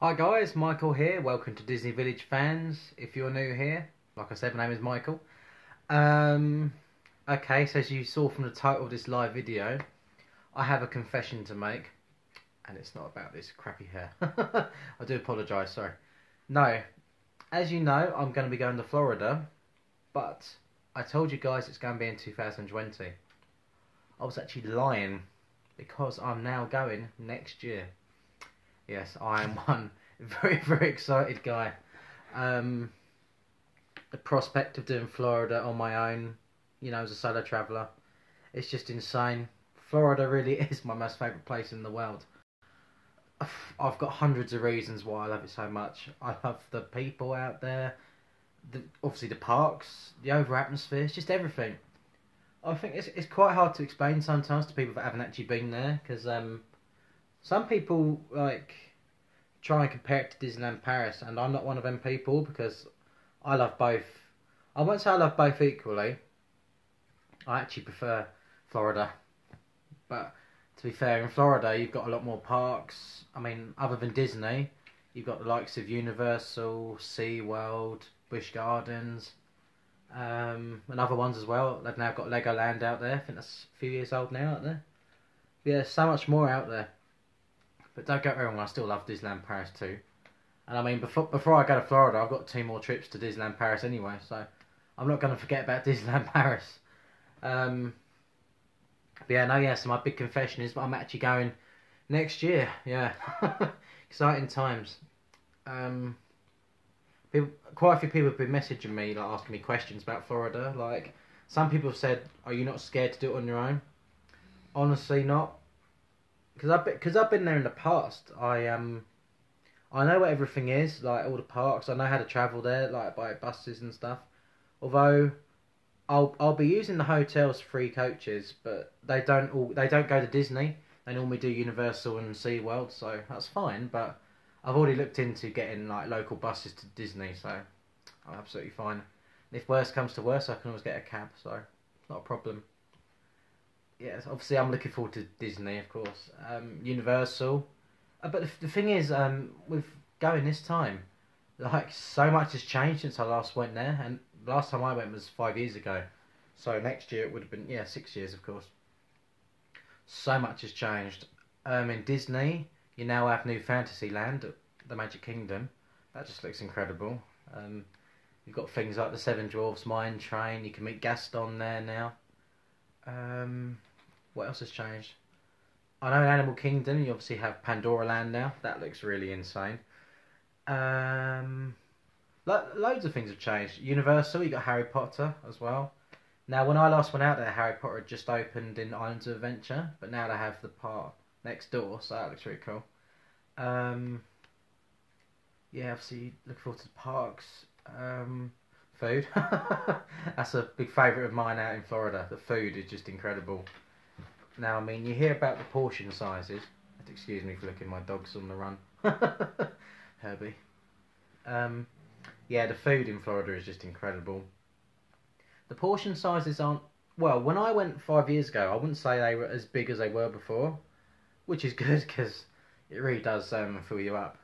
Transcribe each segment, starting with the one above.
Hi guys, Michael here. Welcome to Disney Village fans. If you're new here, like I said, my name is Michael. Um, okay, so as you saw from the title of this live video, I have a confession to make, and it's not about this crappy hair. I do apologise, sorry. No, as you know, I'm going to be going to Florida, but I told you guys it's going to be in 2020. I was actually lying because I'm now going next year. Yes, I am one very excited guy. Um, the prospect of doing Florida on my own, as a solo traveller, it's just insane. Florida really is my most favourite place in the world. I've got hundreds of reasons why I love it so much. I love the people out there, obviously the parks, the overall atmosphere, it's just everything. I think it's quite hard to explain sometimes to people that haven't actually been there, because some people try and compare it to Disneyland Paris, and I'm not one of them people because I love both. I won't say I love both equally. I actually prefer Florida, but to be fair, in Florida you've got a lot more parks. I mean, other than Disney, you've got the likes of Universal, SeaWorld, Busch Gardens, and other ones as well. They've now got Legoland out there. I think that's a few years old now out there. But yeah, so much more out there. But don't get me wrong, I still love Disneyland Paris too. And I mean, before I go to Florida, I've got 2 more trips to Disneyland Paris anyway, so I'm not going to forget about Disneyland Paris. But yeah, no, yeah, so my big confession is I'm actually going next year, yeah. Exciting times. Quite a few people have been messaging me, like asking me questions about Florida. Like, some people have said, are you not scared to do it on your own? Honestly, not. Because I've been there in the past. I know what everything is, like all the parks. I know how to travel there, like by buses and stuff. Although I'll be using the hotel's free coaches, but they don't go to Disney. They normally do Universal and SeaWorld, so that's fine. But I've already looked into getting like local buses to Disney, so I'm absolutely fine. And if worse comes to worse, I can always get a cab, so it's not a problem. Yes, obviously I'm looking forward to Disney, of course. Universal. But the thing is, with going this time, like so much has changed since I last went there, and the last time I went was 5 years ago. So next year it would have been 6 years, of course. So much has changed. In Disney, you now have New Fantasyland, the Magic Kingdom. That just looks incredible. You've got things like the Seven Dwarfs Mine Train. You can meet Gaston there now. What else has changed? I know in Animal Kingdom you obviously have Pandora Land now. That looks really insane. Loads of things have changed. Universal, you got Harry Potter as well. Now, when I last went out there, Harry Potter had just opened in Islands of Adventure, but now they have the part next door, so that looks really cool. Yeah, obviously looking forward to the parks. Food. That's a big favourite of mine out in Florida. The food is just incredible. Now, I mean, you hear about the portion sizes. Excuse me for looking, my dog's on the run. Herbie. Yeah, the food in Florida is just incredible. The portion sizes aren't... Well, when I went 5 years ago, I wouldn't say they were as big as they were before. Which is good, because it really does fill you up.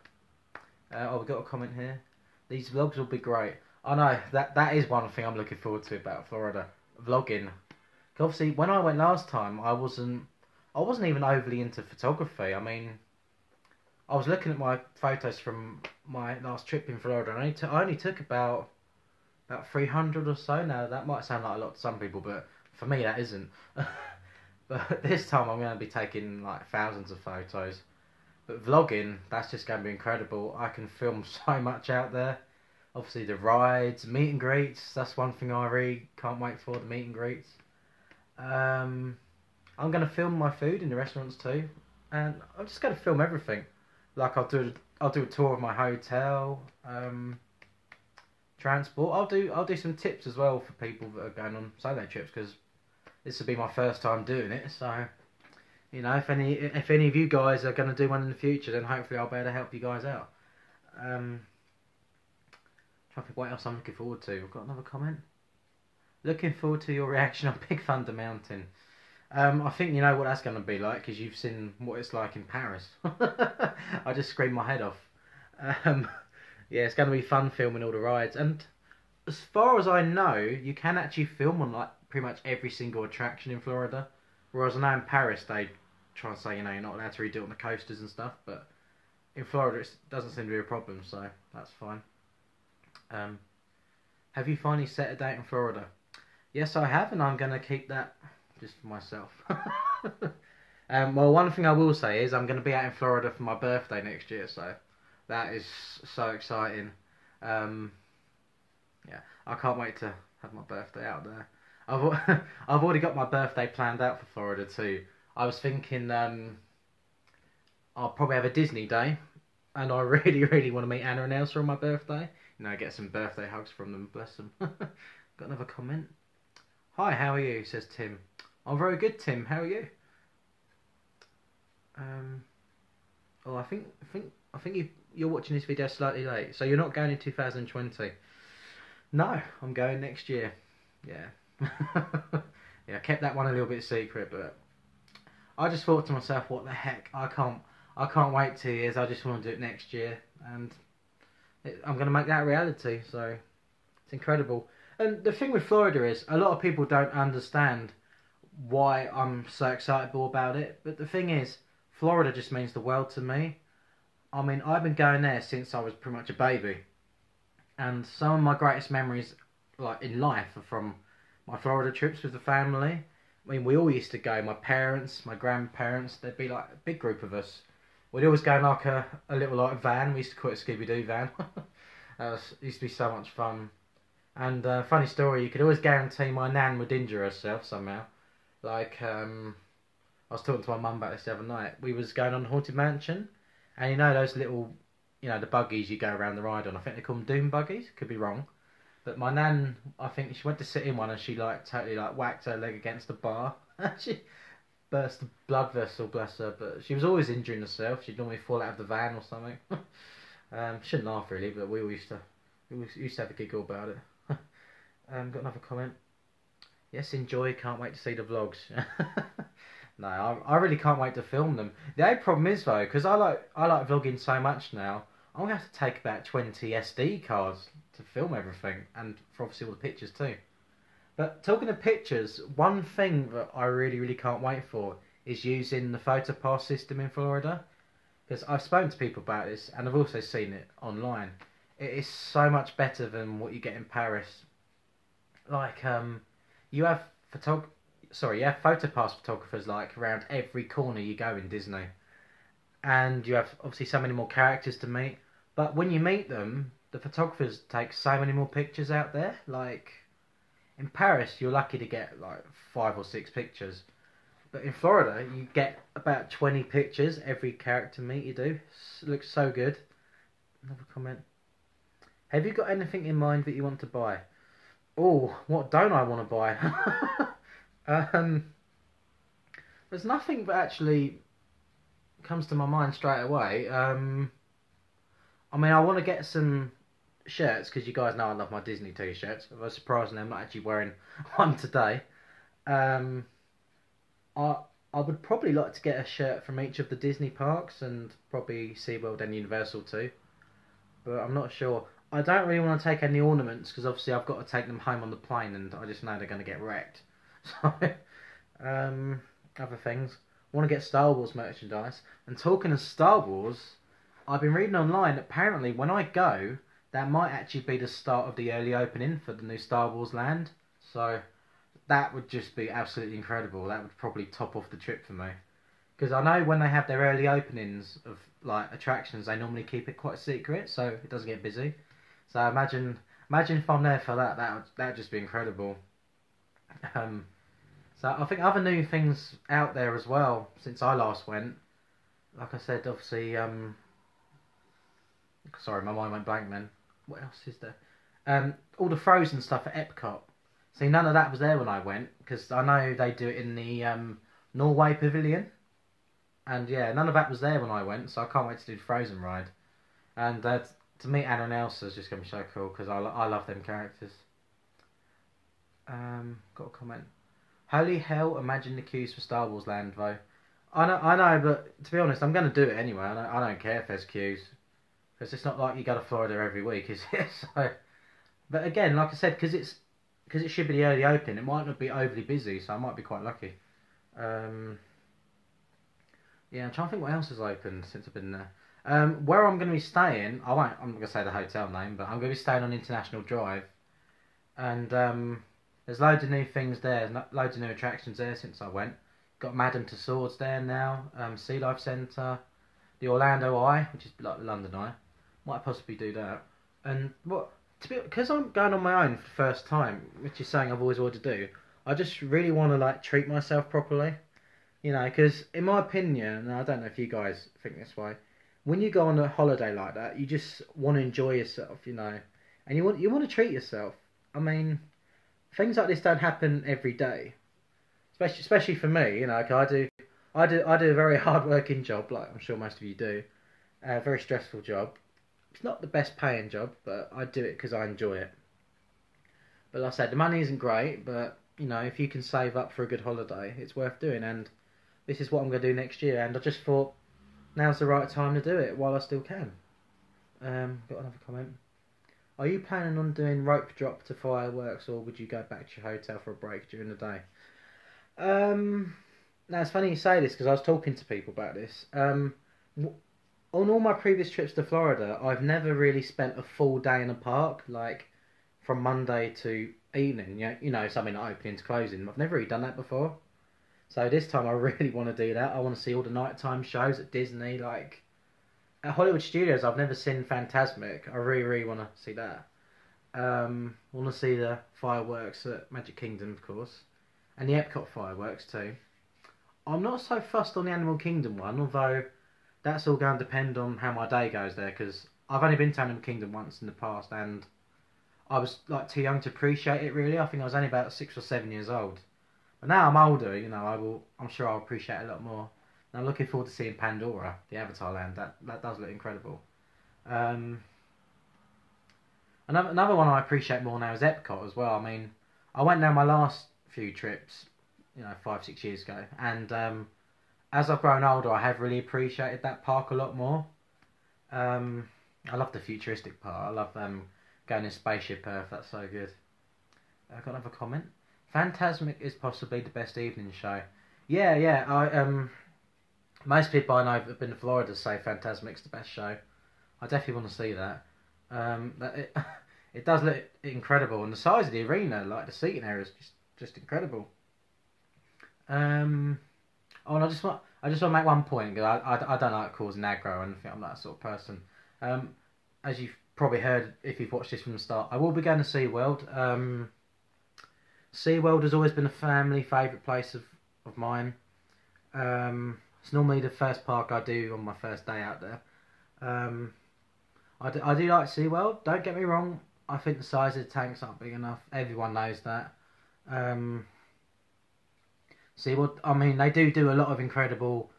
We've got a comment here. These vlogs will be great. I know, that is one thing I'm looking forward to about Florida. Vlogging. Obviously, when I went last time, I wasn't even overly into photography. I mean, I was looking at my photos from my last trip in Florida, and I only took about 300 or so. Now, that might sound like a lot to some people, but for me, that isn't. But this time, I'm going to be taking like thousands of photos. But vlogging, that's just going to be incredible. I can film so much out there. Obviously, the rides, meet and greets. That's one thing I really can't wait for, the meet and greets. I'm going to film my food in the restaurants too, and I'm just going to film everything. Like I'll do a tour of my hotel, transport. I'll do some tips as well for people that are going on solo trips, because this will be my first time doing it. So, if any of you guys are going to do one in the future, then hopefully I'll be able to help you guys out. Trying to think what else I'm looking forward to. We've got another comment. Looking forward to your reaction on Big Thunder Mountain. I think you know what that's going to be like, because you've seen what it's like in Paris. I just screamed my head off. Um, yeah, it's going to be fun filming all the rides. And as far as I know, you can actually film on like pretty much every single attraction in Florida. Whereas I know in Paris they try and say, you're not allowed to redo it on the coasters and stuff, but in Florida it doesn't seem to be a problem, so that's fine. Um, have you finally set a date in Florida? Yes, I have, and I'm going to keep that just for myself. Well, one thing I will say is I'm going to be out in Florida for my birthday next year, so that is so exciting. Um, yeah, I can't wait to have my birthday out there. I've already got my birthday planned out for Florida too. I was thinking I'll probably have a Disney day, and I really, really want to meet Anna and Elsa on my birthday. Get some birthday hugs from them, bless them. Got another comment. Hi, how are you? Says Tim. I'm very good, Tim. How are you? Oh, I think you're watching this video slightly late, so you're not going in 2020. No, I'm going next year. Yeah. Yeah, I kept that one a little bit secret, but I just thought to myself, what the heck? I can't wait 2 years. I just want to do it next year, and I'm going to make that a reality. So it's incredible. And the thing with Florida is, a lot of people don't understand why I'm so excitable about it. But the thing is, Florida just means the world to me. I mean, I've been going there since I was pretty much a baby, and some of my greatest memories, like in life, are from my Florida trips with the family. I mean, we all used to go. My parents, my grandparents, there'd be like a big group of us. We'd always go in like a little like van. We used to call it a Scooby Doo van. Used to be so much fun. And funny story, you could always guarantee my nan would injure herself somehow. Like I was talking to my mum about this the other night. We was going on Haunted Mansion, and those little, the buggies you go around the ride on. I think they call them doom buggies. Could be wrong. But my nan, I think she went to sit in one and she like totally like whacked her leg against the bar. She burst a blood vessel, bless her. But she was always injuring herself. She'd normally fall out of the van or something. Shouldn't laugh really, but we used to have a giggle about it. Got another comment. Yes, enjoy. Can't wait to see the vlogs. No, I really can't wait to film them. The only problem is though, because I like vlogging so much now, I'm gonna have to take about 20 SD cards to film everything, and for obviously all the pictures too. But talking of pictures, one thing that I really, really can't wait for is using the PhotoPass system in Florida. Because I've spoken to people about this, and I've also seen it online. It is so much better than what you get in Paris. Like, you have you have PhotoPass photographers like around every corner you go in Disney, and you have obviously so many more characters to meet. But when you meet them, the photographers take so many more pictures out there. Like in Paris, you're lucky to get like 5 or 6 pictures, but in Florida, you get about 20 pictures every character meet you do. Looks so good. Another comment. Have you got anything in mind that you want to buy? Oh, what don't I want to buy? There's nothing that actually comes to my mind straight away. I mean, I want to get some shirts because you guys know I love my Disney t-shirts. I was surprised I'm not actually wearing one today. I I would probably like to get a shirt from each of the Disney parks and probably SeaWorld and Universal too. But I'm not sure. I don't really want to take any ornaments because obviously I've got to take them home on the plane and I just know they're going to get wrecked. So, other things. I want to get Star Wars merchandise. And talking of Star Wars, I've been reading online. Apparently, when I go, that might actually be the start of the early opening for the new Star Wars land. So, that would just be absolutely incredible. That would probably top off the trip for me. Because I know when they have their early openings of like attractions, they normally keep it quite secret, so it doesn't get busy. So imagine if I'm there for that. That would just be incredible. So I think other new things out there as well since I last went. Like I said, obviously. Sorry, my mind went blank then. What else is there? All the Frozen stuff at Epcot. See, none of that was there when I went because I know they do it in the Norway Pavilion. And yeah, none of that was there when I went, so I can't wait to do the Frozen ride. And to meet Anna and Elsa is just going to be so cool because I love them characters. Got a comment. Holy hell, imagine the queues for Star Wars Land though. I know, but to be honest, I'm going to do it anyway. I don't care if there's queues. because it's not like you go to Florida every week, is it? So, but again, like I said, because it should be the early opening, it might not be overly busy, so I might be quite lucky. Yeah, I'm trying to think what else has opened since I've been there. Where I'm going to be staying, I'm not going to say the hotel name, but I'm going to be staying on International Drive, and there's loads of new things there, loads of new attractions there since I went. Got Madame Tussauds there now, Sea Life Centre, the Orlando Eye, which is like the London Eye. Might possibly do that. And what because I'm going on my own for the first time, which is something I've always wanted to do. I just really want to like treat myself properly, you know. Because in my opinion, and I don't know if you guys think this way, when you go on a holiday like that, you just want to enjoy yourself, you know, and you want to treat yourself. I mean, things like this don't happen every day, especially for me, you know. 'Cause I do a very hard working job, like I'm sure most of you do, a very stressful job. It's not the best paying job, but I do it because I enjoy it. But like I said, the money isn't great, but you know, if you can save up for a good holiday, it's worth doing. And this is what I'm going to do next year. And I just thought now's the right time to do it while I still can. Got another comment. Are you planning on doing rope drop to fireworks, or would you go back to your hotel for a break during the day? Now it's funny you say this because I was talking to people about this. On all my previous trips to Florida, I've never really spent a full day in a park, like from Monday to evening. You know, something like opening to closing. I've never really done that before. So this time I really want to do that. I want to see all the nighttime shows at Disney, like at Hollywood Studios. I've never seen Fantasmic. I really, really want to see that. Want to see the fireworks at Magic Kingdom, of course, and the Epcot fireworks too. I'm not so fussed on the Animal Kingdom one, although that's all going to depend on how my day goes there, because I've only been to Animal Kingdom once in the past, and I was like too young to appreciate it really. I think I was only about 6 or 7 years old. But now I'm older, you know, I'm sure I'll appreciate it a lot more. And I'm looking forward to seeing Pandora, the Avatar land. That does look incredible. Um, another one I appreciate more now is Epcot as well. I mean, I went there my last few trips, you know, 5, 6 years ago, and as I've grown older, I have really appreciated that park a lot more. I love the futuristic part. I love going in Spaceship Earth. That's so good. I've got another comment. Fantasmic is possibly the best evening show. Yeah. Most people I know that have been to Florida say Fantasmic's the best show. I definitely want to see that. It does look incredible, and the size of the arena, like the seating area, is just incredible. Oh, and I just want to make one point, because I don't like causing aggro or anything. I'm not that sort of person. As you've probably heard if you've watched this from the start, I will be going to SeaWorld. SeaWorld has always been a family favourite place of mine. It's normally the first park I do on my first day out there. I do like SeaWorld, don't get me wrong. I think the size of the tanks aren't big enough. Everyone knows that. SeaWorld, I mean, they do a lot of incredible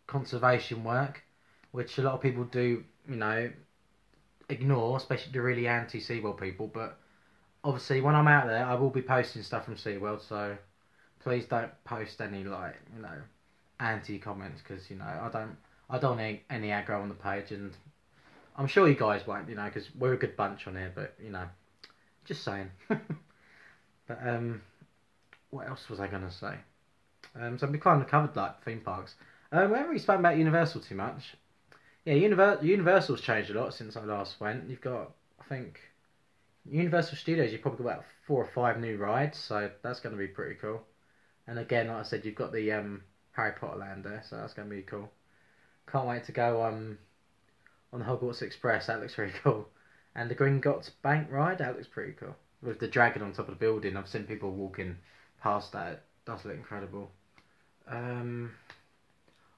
conservation work, which a lot of people do, you know, ignore, especially the really anti-SeaWorld people. But obviously, when I'm out there, I will be posting stuff from SeaWorld, so please don't post any, like, you know, anti-comments, because, you know, I don't want any aggro on the page, and I'm sure you guys won't, you know, because we're a good bunch on here, but, you know, just saying. But, what else was I going to say? So we kind of covered, like, theme parks. We haven't really spoken about Universal too much. Yeah, Universal's changed a lot since I last went. You've got, I think, Universal Studios, you've probably got about 4 or 5 new rides, so that's going to be pretty cool. And again, like I said, you've got the Harry Potter land there, so that's going to be cool. Can't wait to go on the Hogwarts Express. That looks really cool. And the Gringotts Bank ride, that looks pretty cool. With the dragon on top of the building, I've seen people walking past that. It does look incredible.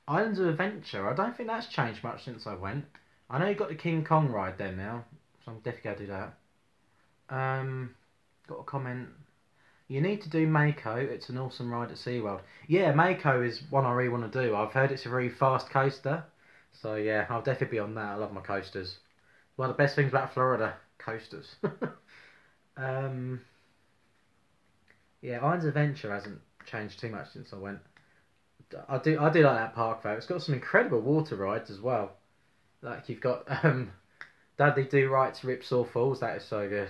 Islands of Adventure, I don't think that's changed much since I went. I know you've got the King Kong ride there now, so I'm definitely going to do that. Got a comment. You need to do Mako. It's an awesome ride at SeaWorld. Yeah, Mako is one I really want to do. I've heard it's a very fast coaster. So yeah, I'll definitely be on that. I love my coasters. One of the best things about Florida, coasters. Yeah, Islands of Adventure hasn't changed too much since I went. I do like that park though. It's got some incredible water rides as well. Like you've got Dudley Do Right to Ripsaw Falls. That is so good.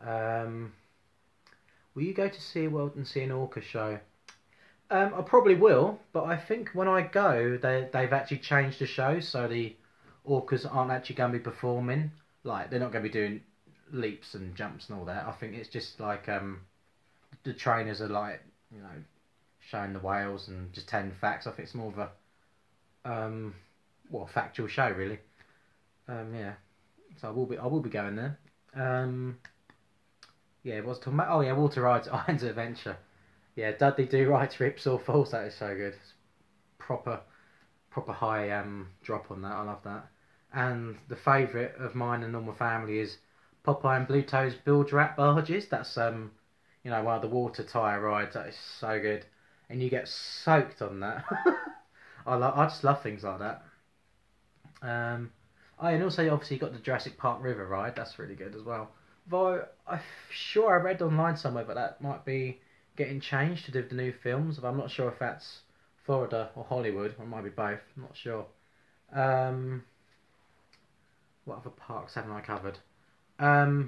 Um, will you go to SeaWorld and see an orca show? I probably will, but I think when I go, they've actually changed the show, so the orcas aren't actually going to be performing. Like, they're not going to be doing leaps and jumps and all that. I think it's just like the trainers are like, you know, showing the whales and just telling facts. I think it's more of a factual show really. Yeah, so I will be going there. Yeah, what's talking about? Oh yeah, Water Rides, Iron's Adventure. Yeah, Dudley Do Right to Ripsaw Falls. That is so good. It's proper high drop on that. I love that. And the favourite of mine and all my family is Popeye and Bluto's Bilge Rat Barges. That's you know, one of the water tyre rides. That is so good, and you get soaked on that. I just love things like that. Oh, and also obviously you got the Jurassic Park River ride. That's really good as well. Though I'm sure I read online somewhere, but that might be getting changed to do with the new films. But I'm not sure if that's Florida or Hollywood. Or it might be both. I'm not sure. What other parks haven't I covered?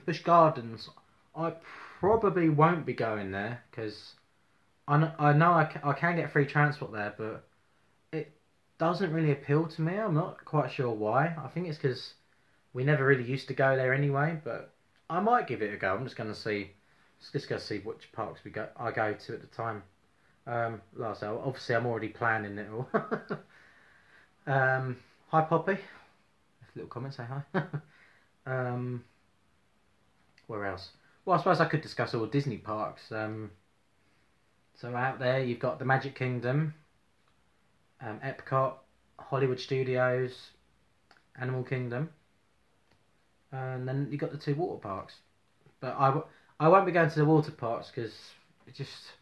Busch Gardens. I probably won't be going there because I know I can get free transport there, but it doesn't really appeal to me. I'm not quite sure why. I think it's because we never really used to go there anyway, but I might give it a go. I'm just going to see, just going to see which parks I go to at the time. So obviously I'm already planning it all. Hi Poppy. Little comment, say hi. Where else? Well, I suppose I could discuss all Disney parks. So out there you've got the Magic Kingdom, Epcot, Hollywood Studios, Animal Kingdom, and then you got the two water parks. But I won't be going to the water parks because it just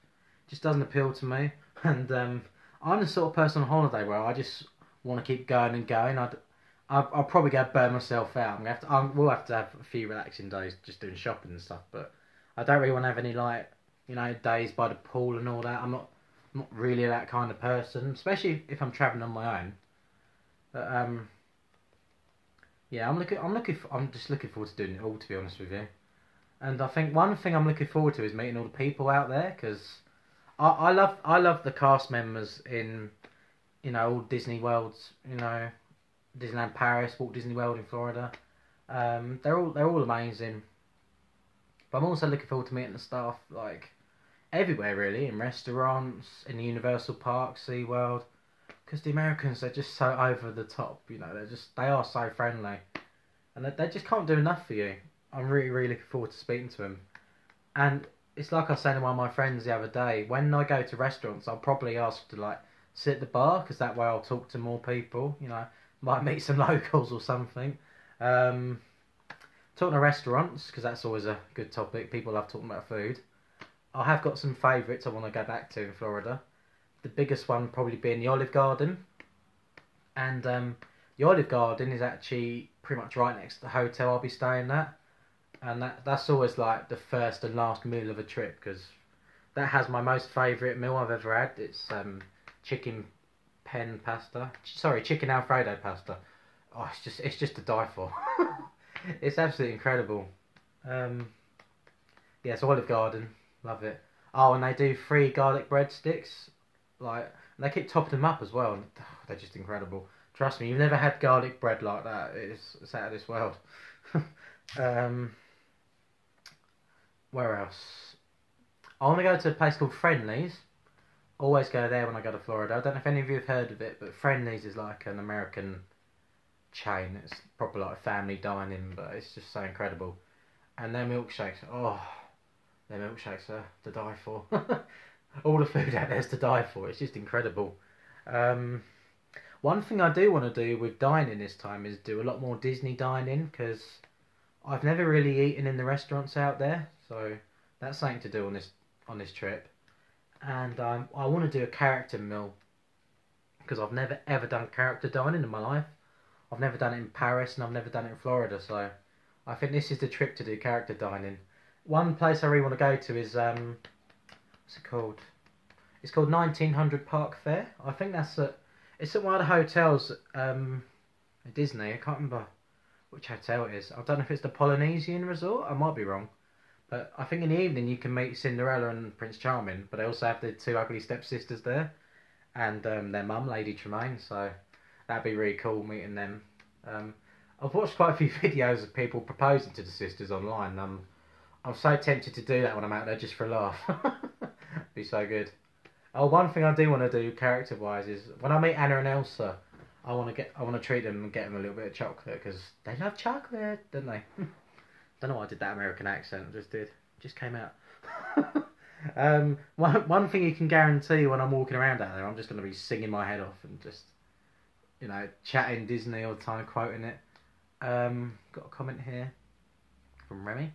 doesn't appeal to me. And I'm the sort of person on holiday where I just want to keep going and going. I'll probably go burn myself out. We'll have to have a few relaxing days just doing shopping and stuff. But I don't really want to have any like, you know, days by the pool and all that. I'm not really that kind of person, especially if I'm travelling on my own. But yeah, I'm just looking forward to doing it all, to be honest with you. And I think one thing I'm looking forward to is meeting all the people out there because I love the cast members in, you know, all Disney Worlds, you know, Disneyland Paris, Walt Disney World in Florida. They're all amazing. But I'm also looking forward to meeting the staff like everywhere really, in restaurants, in the Universal Park, SeaWorld. Because the Americans, they're just so over the top, you know. They are so friendly, and they just can't do enough for you. I'm really looking forward to speaking to them. And it's like I was saying to one of my friends the other day. When I go to restaurants, I'll probably ask to like sit at the bar because that way I'll talk to more people. You know, might meet some locals or something. Talking to restaurants because that's always a good topic. People love talking about food. I have got some favourites I want to go back to in Florida. The biggest one probably being the Olive Garden, and the Olive Garden is actually pretty much right next to the hotel I'll be staying at, and that's always like the first and last meal of a trip because that has my most favourite meal I've ever had. It's chicken chicken Alfredo pasta. Oh, it's just to die for. It's absolutely incredible. Yeah, so Olive Garden, love it. Oh, and they do free garlic breadsticks. Like, they keep topping them up as well. And, they're just incredible. Trust me, you've never had garlic bread like that. It's out of this world. Where else? I want to go to a place called Friendly's. Always go there when I go to Florida. I don't know if any of you have heard of it, but Friendly's is like an American chain. It's proper like family dining, but it's just so incredible. And their milkshakes, their milkshakes are to die for. All the food out there is to die for. It's just incredible. One thing I do want to do with dining this time is do a lot more Disney dining because I've never really eaten in the restaurants out there, so that's something to do on this trip. And I want to do a character meal because I've never ever done character dining in my life. I've never done it in Paris and I've never done it in Florida, so I think this is the trip to do character dining. One place I really want to go to is what's it called? It's called 1900 Park Fair. I think it's at one of the hotels at Disney. I can't remember which hotel it is. I don't know if it's the Polynesian Resort. I might be wrong. But I think in the evening you can meet Cinderella and Prince Charming, but they also have the two ugly stepsisters there, and their mum, Lady Tremaine. So that'd be really cool meeting them. I've watched quite a few videos of people proposing to the sisters online. I'm so tempted to do that when I'm out there just for a laugh. Be so good. Oh, one thing I do want to do character-wise is when I meet Anna and Elsa, I want to treat them and get them a little bit of chocolate because they love chocolate, don't they? Don't know why I did that American accent. I just came out. One thing you can guarantee when I'm walking around out there, I'm just going to be singing my head off and just, chatting Disney all the time, quoting it. Got a comment here from Remy.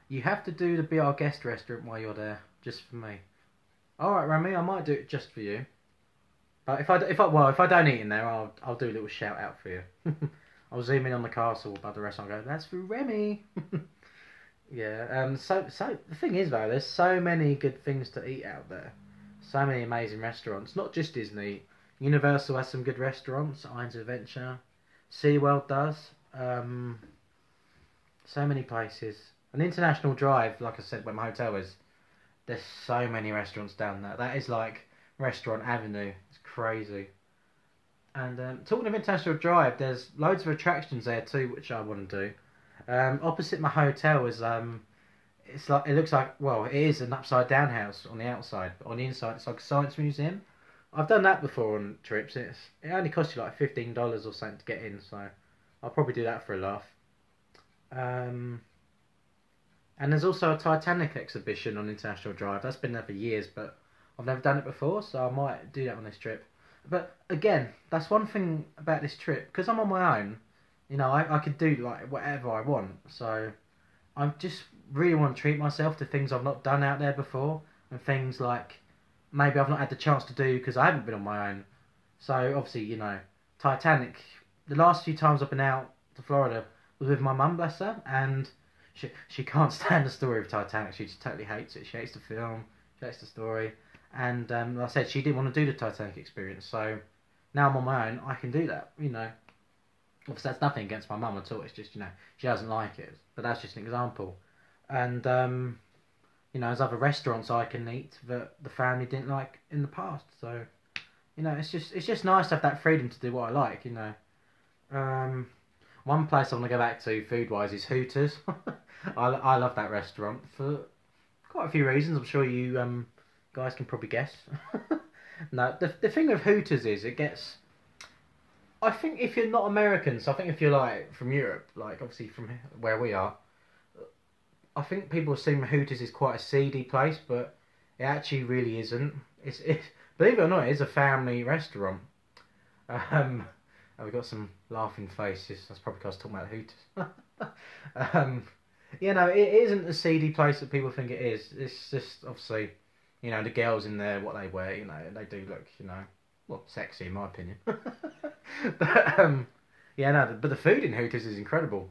You have to do the Be Our Guest restaurant while you're there, just for me. All right, Remy, I might do it just for you. But if I don't eat in there, I'll do a little shout out for you. I'll zoom in on the castle above the restaurant and go, that's for Remy. Yeah. So the thing is though, there's so many good things to eat out there. So many amazing restaurants. Not just Disney. Universal has some good restaurants. Iron's Adventure. SeaWorld does. So many places. An International Drive, like I said, where my hotel is. There's so many restaurants down there. That is like Restaurant Avenue. It's crazy. And talking of International Drive, there's loads of attractions there too, which I want to do. Opposite my hotel is it looks like, well, it is an upside down house on the outside, but on the inside it's like a science museum. I've done that before on trips. It only costs you like $15 or something to get in, so I'll probably do that for a laugh. And there's also a Titanic exhibition on International Drive. That's been there for years, but I've never done it before, so I might do that on this trip. But again, that's one thing about this trip, because I'm on my own. I could do like whatever I want. So I just really want to treat myself to things I've not done out there before, and things like maybe I've not had the chance to do because I haven't been on my own. So obviously, Titanic. The last few times I've been out to Florida was with my mum, bless her, and she can't stand the story of Titanic. She just totally hates it. She hates the film. She hates the story. And like I said, she didn't want to do the Titanic experience. So now I'm on my own. I can do that. Obviously that's nothing against my mum at all. It's just she doesn't like it. But that's just an example. And there's other restaurants I can eat that the family didn't like in the past. So it's just nice to have that freedom to do what I like. One place I want to go back to food-wise is Hooters. I love that restaurant for quite a few reasons. I'm sure you guys can probably guess. No, the thing with Hooters is it gets... I think if you're not American, so I think if you're like from Europe, like obviously from where we are, I think people assume Hooters is quite a seedy place, but it actually really isn't. It's believe it or not, it is a family restaurant. And we've got some laughing faces. That's probably because I was talking about Hooters. It isn't a seedy place that people think it is. It's just obviously, the girls in there, what they wear, they do look, well, sexy in my opinion. But but the food in Hooters is incredible.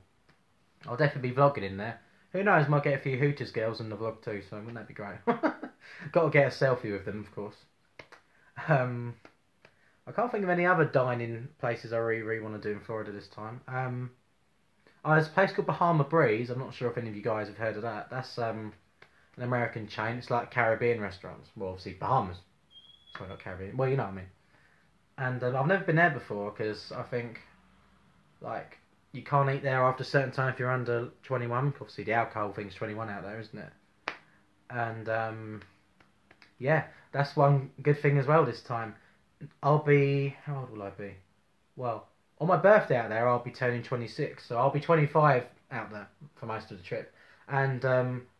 I'll definitely be vlogging in there. Who knows, might get a few Hooters girls in the vlog too, so wouldn't that be great? Got to get a selfie with them, of course. I can't think of any other dining places I really want to do in Florida this time. There's a place called Bahama Breeze. I'm not sure if any of you guys have heard of that. That's an American chain. It's like Caribbean restaurants. Well, obviously Bahamas. Sorry, not Caribbean. Well, you know what I mean. And I've never been there before because I think like you can't eat there after a certain time if you're under 21. Obviously the alcohol thing's 21 out there, isn't it? And that's one good thing as well this time. How old will I be? Well, on my birthday out there I'll be turning 26, so I'll be 25 out there for most of the trip. And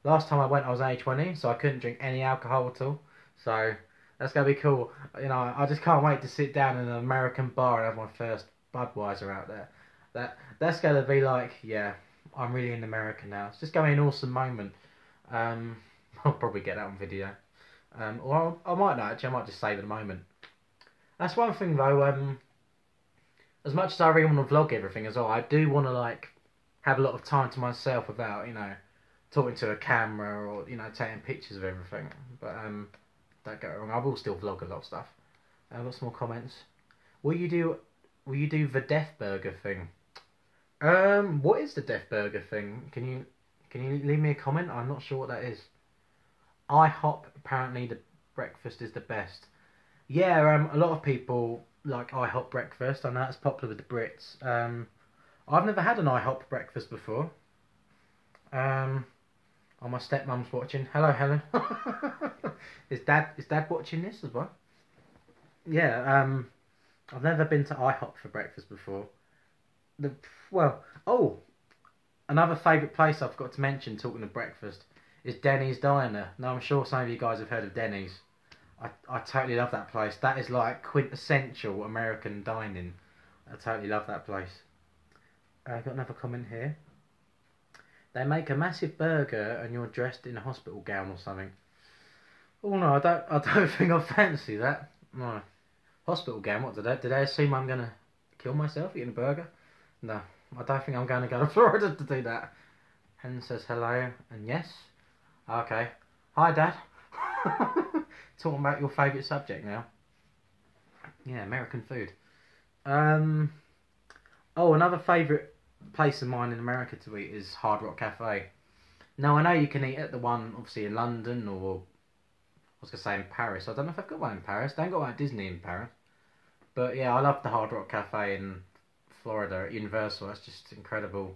last time I went I was only 20, so I couldn't drink any alcohol at all. So that's going to be cool. I just can't wait to sit down in an American bar and have my first Budweiser out there. That's going to be like, yeah, I'm really in America now. It's just going to be an awesome moment. I'll probably get that on video. Or I might not actually, I might just save the moment. That's one thing though, as much as I really want to vlog everything as well, I do want to like have a lot of time to myself without, talking to a camera or, taking pictures of everything. But don't get it wrong, I will still vlog a lot of stuff. I've got some more comments. Will you do the Death Burger thing? What is the Death Burger thing? Can you leave me a comment? I'm not sure what that is. IHOP, apparently the breakfast is the best. Yeah, a lot of people like IHOP breakfast. I know it's popular with the Brits. I've never had an IHOP breakfast before. Oh, my stepmom's watching. Hello, Helen. Is Dad watching this as well? Yeah. I've never been to IHOP for breakfast before. The well, oh, another favourite place I forgot to mention talking of breakfast is Denny's Diner. Now I'm sure some of you guys have heard of Denny's. I totally love that place. That is like quintessential American dining. I totally love that place. I've got another comment here. They make a massive burger and you're dressed in a hospital gown or something. Oh no, I don't think I fancy that. No. Hospital gown, what did they assume I'm gonna kill myself eating a burger? No, I don't think I'm gonna go to Florida to do that. Helen says hello and yes. Okay. Hi Dad. Talking about your favourite subject now. Yeah, American food. Oh, another favourite place of mine in America to eat is Hard Rock Cafe. Now I know you can eat at the one obviously in London or I was gonna say in Paris. I don't know if I've got one in Paris. They ain't got one at Disney in Paris. But yeah, I love the Hard Rock Cafe in Florida at Universal. That's just incredible.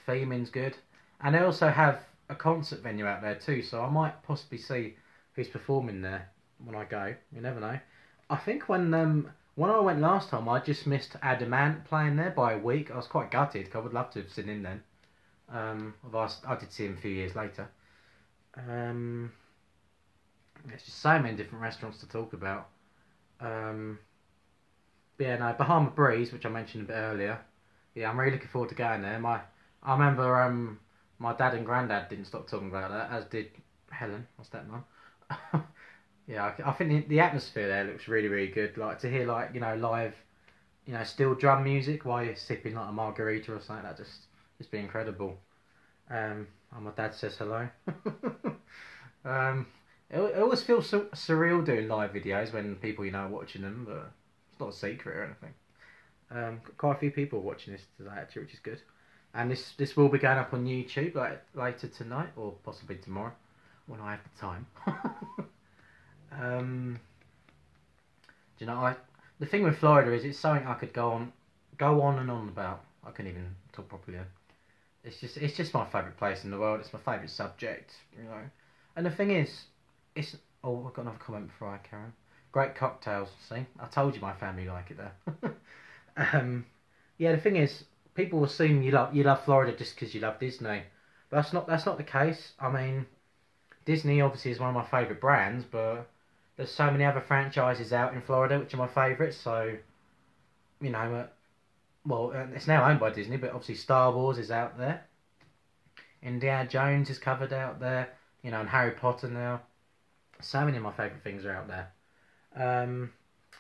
Theming's good, and they also have a concert venue out there too. So I might possibly see who's performing there when I go. You never know. I think when I went last time, I just missed Adamant playing there by a week. I was quite gutted 'cause I would love to have seen him then. I did see him a few years later. There's just so many different restaurants to talk about. But yeah, no, Bahama Breeze, which I mentioned a bit earlier. Yeah, I'm really looking forward to going there. I remember my dad and granddad didn't stop talking about that, as did Helen, my stepmom. Yeah, I think the atmosphere there looks really, really good. Like to hear like live, steel drum music while you're sipping like a margarita or something. That just be incredible. And my dad says hello. It always feels so surreal doing live videos when people are watching them, but it's not a secret or anything. Got quite a few people watching this today actually, which is good. And this will be going up on YouTube like later tonight or possibly tomorrow when I have the time. Do you know, the thing with Florida is it's something I could go on and on about. I couldn't even talk properly. It's just my favourite place in the world. It's my favourite subject, And the thing is, I've got another comment before I carry on. Great cocktails. See, I told you my family like it there. Yeah, the thing is, people assume you love Florida just because you love Disney, but that's not the case. I mean, Disney obviously is one of my favourite brands, but there's so many other franchises out in Florida which are my favourites. So, well, it's now owned by Disney, but obviously Star Wars is out there. Indiana Jones is covered out there, and Harry Potter now. So many of my favourite things are out there.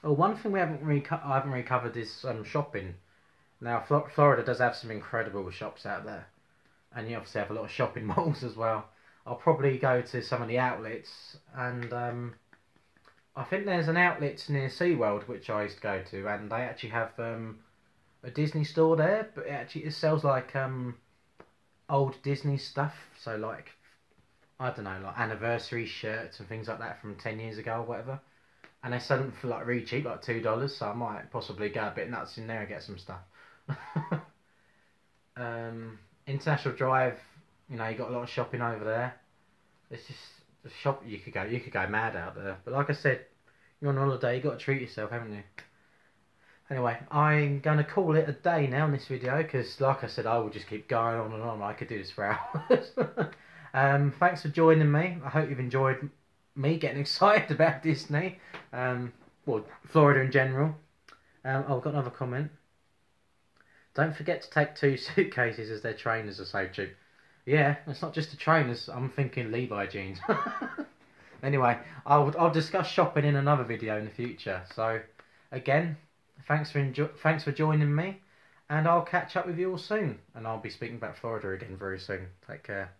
Well, one thing I haven't really covered is shopping. Now, Florida does have some incredible shops out there, and you obviously have a lot of shopping malls as well. I'll probably go to some of the outlets, and I think there's an outlet near SeaWorld which I used to go to, and they actually have a Disney store there, but it sells like old Disney stuff, so like I don't know, like anniversary shirts and things like that from 10 years ago or whatever. And they sell them for like really cheap, like $2, so I might possibly go a bit nuts in there and get some stuff. International Drive, you got a lot of shopping over there. It's just the shop you could go mad out there. But like I said, you're on holiday, you got to treat yourself, haven't you? Anyway, I'm going to call it a day now in this video, because like I said, I will just keep going on and on. I could do this for hours. Thanks for joining me. I hope you've enjoyed me getting excited about Disney. Well, Florida in general. I've got another comment. Don't forget to take 2 suitcases as their trainers are so cheap. Yeah, it's not just the trainers. I'm thinking Levi jeans. Anyway, I'll discuss shopping in another video in the future. So, again, thanks for joining me, and I'll catch up with you all soon. And I'll be speaking about Florida again very soon. Take care.